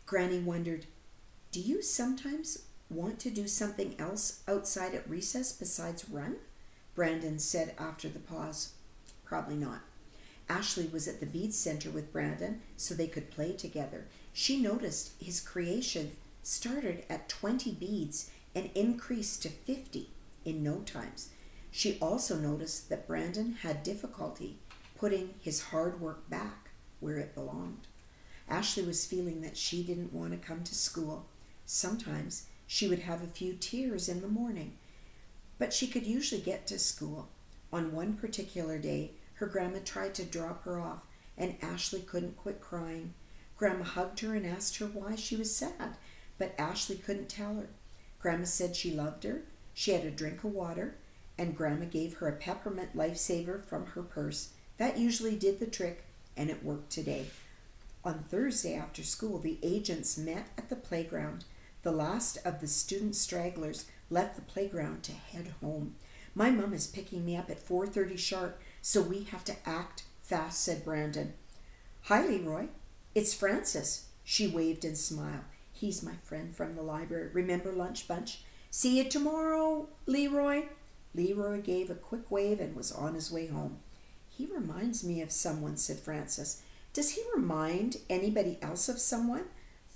Granny wondered, "Do you sometimes want to do something else outside at recess besides run?" Brandon said after the pause. "Probably not." Ashley was at the bead center with Brandon so they could play together. She noticed his creation started at 20 beads and increased to 50 in no times. She also noticed that Brandon had difficulty putting his hard work back where it belonged. Ashley was feeling that she didn't want to come to school. Sometimes she would have a few tears in the morning, but she could usually get to school. On one particular day, her grandma tried to drop her off, and Ashley couldn't quit crying. Grandma hugged her and asked her why she was sad, but Ashley couldn't tell her. Grandma said she loved her. She had a drink of water, and Grandma gave her a peppermint lifesaver from her purse. That usually did the trick, and it worked today. On Thursday after school, the agents met at the playground. The last of the student stragglers left the playground to head home. "My mom is picking me up at 4:30 sharp, so we have to act fast," said Brandon. "Hi, Leroy. It's Francis." She waved and smiled. "He's my friend from the library. Remember Lunch Bunch? See you tomorrow, Leroy." Leroy gave a quick wave and was on his way home. "He reminds me of someone," said Francis. "Does he remind anybody else of someone?"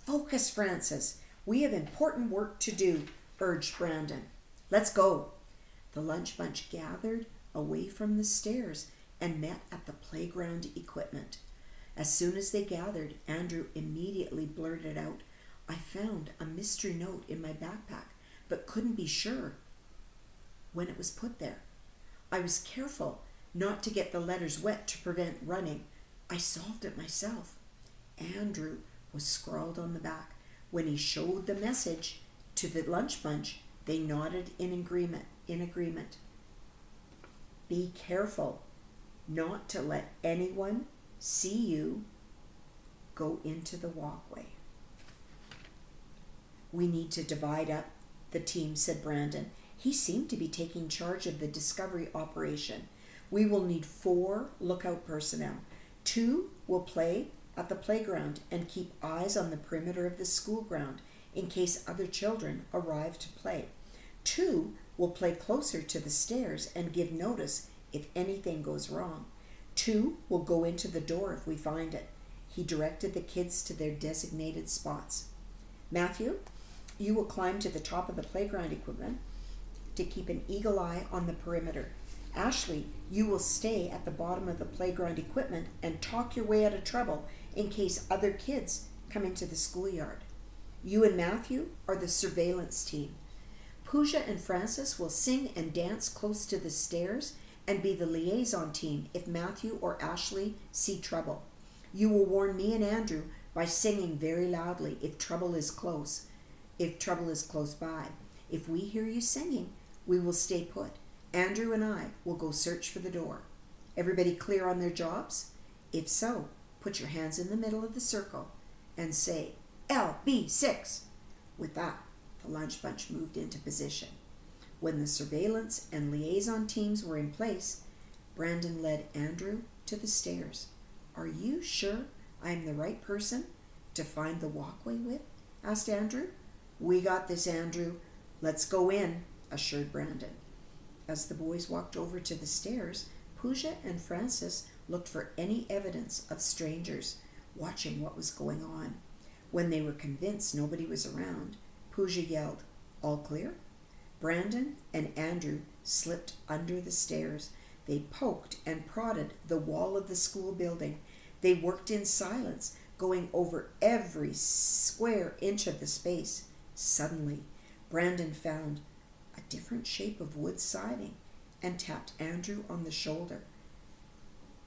"Focus, Francis. We have important work to do," urged Brandon. "Let's go." The lunch bunch gathered away from the stairs and met at the playground equipment. As soon as they gathered, Andrew immediately blurted out, "I found a mystery note in my backpack, but couldn't be sure when it was put there. I was careful not to get the letters wet to prevent running. I solved it myself." Andrew was scrawled on the back. When he showed the message to the lunch bunch, they nodded in agreement. "Be careful not to let anyone see you go into the walkway." "We need to divide up the team," said Brandon. He seemed to be taking charge of the discovery operation. "We will need 4 lookout personnel. 2 will play at the playground and keep eyes on the perimeter of the school ground in case other children arrive to play. 2 will play closer to the stairs and give notice if anything goes wrong. 2 will go into the door if we find it." He directed the kids to their designated spots. "Matthew, you will climb to the top of the playground equipment to keep an eagle eye on the perimeter. Ashley, you will stay at the bottom of the playground equipment and talk your way out of trouble in case other kids come into the schoolyard. You and Matthew are the surveillance team. Pooja and Francis will sing and dance close to the stairs and be the liaison team if Matthew or Ashley see trouble. You will warn me and Andrew by singing very loudly if trouble is close by. If we hear you singing, we will stay put. Andrew and I will go search for the door. Everybody clear on their jobs? If so, put your hands in the middle of the circle and say, LB6. With that, the lunch bunch moved into position. When the surveillance and liaison teams were in place, Brandon led Andrew to the stairs. "Are you sure I am the right person to find the walkway with?" asked Andrew. "We got this, Andrew. Let's go in," assured Brandon. As the boys walked over to the stairs, Pooja and Francis looked for any evidence of strangers watching what was going on. When they were convinced nobody was around, Pooja yelled, "All clear?" Brandon and Andrew slipped under the stairs. They poked and prodded the wall of the school building. They worked in silence, going over every square inch of the space. Suddenly, Brandon found a different shape of wood siding and tapped Andrew on the shoulder.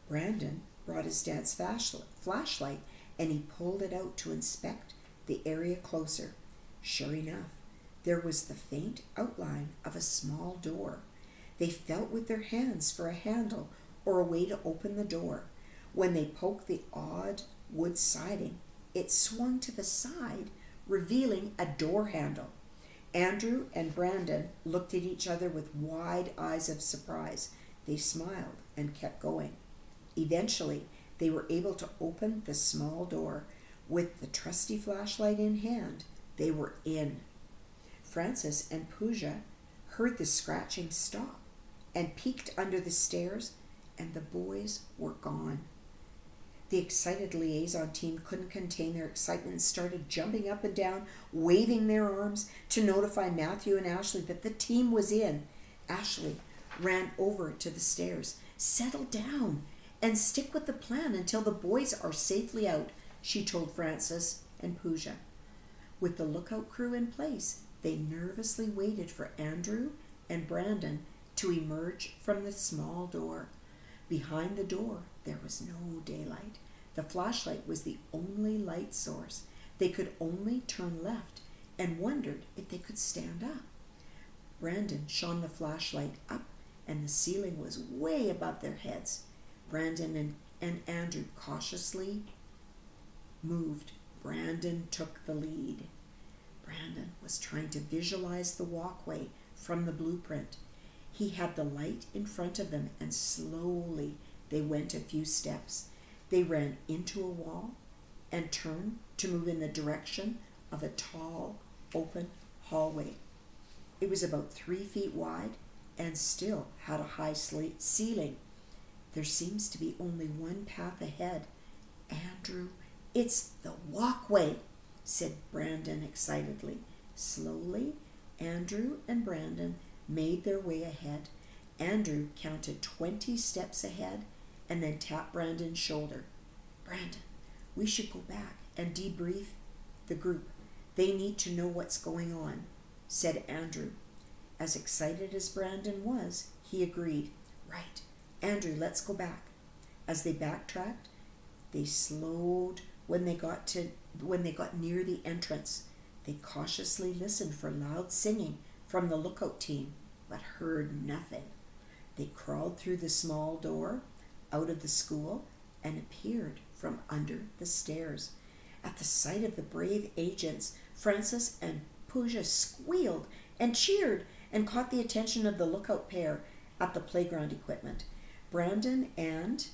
Brandon brought his dad's flashlight and he pulled it out to inspect the area closer. Sure enough, there was the faint outline of a small door. They felt with their hands for a handle or a way to open the door. When they poked the odd wood siding, it swung to the side, revealing a door handle. Andrew and Brandon looked at each other with wide eyes of surprise. They smiled and kept going. Eventually, they were able to open the small door. With the trusty flashlight in hand, they were in. Francis and Pooja heard the scratching stop and peeked under the stairs, and the boys were gone. The excited liaison team couldn't contain their excitement and started jumping up and down, waving their arms to notify Matthew and Ashley that the team was in. Ashley ran over to the stairs. "Settle down and stick with the plan until the boys are safely out," she told Francis and Pooja. With the lookout crew in place, they nervously waited for Andrew and Brandon to emerge from the small door. Behind the door, there was no daylight. The flashlight was the only light source. They could only turn left and wondered if they could stand up. Brandon shone the flashlight up, and the ceiling was way above their heads. Brandon and Andrew cautiously moved. Brandon took the lead. Brandon was trying to visualize the walkway from the blueprint. He had the light in front of them, and slowly they went a few steps. They ran into a wall and turned to move in the direction of a tall, open hallway. It was about 3 feet wide and still had a high ceiling. "There seems to be only one path ahead. Andrew, it's the walkway," said Brandon excitedly. Slowly, Andrew and Brandon made their way ahead. Andrew counted 20 steps ahead and then tapped Brandon's shoulder. "Brandon, we should go back and debrief the group. They need to know what's going on," said Andrew. As excited as Brandon was, he agreed. "Right, Andrew, let's go back." As they backtracked, they slowed when they got near the entrance. They cautiously listened for loud singing from the lookout team, but heard nothing. They crawled through the small door, out of the school, and appeared from under the stairs. At the sight of the brave agents, Francis and Pooja squealed and cheered and caught the attention of the lookout pair at the playground equipment. Brandon and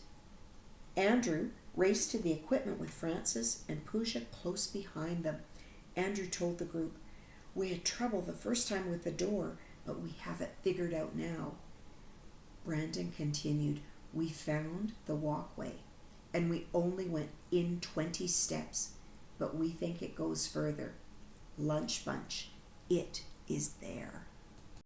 Andrew raced to the equipment with Francis and Pooja close behind them. Andrew told the group, "We had trouble the first time with the door, but we have it figured out now." Brandon continued, "We found the walkway, and we only went in 20 steps, but we think it goes further. Lunch Bunch, it is there."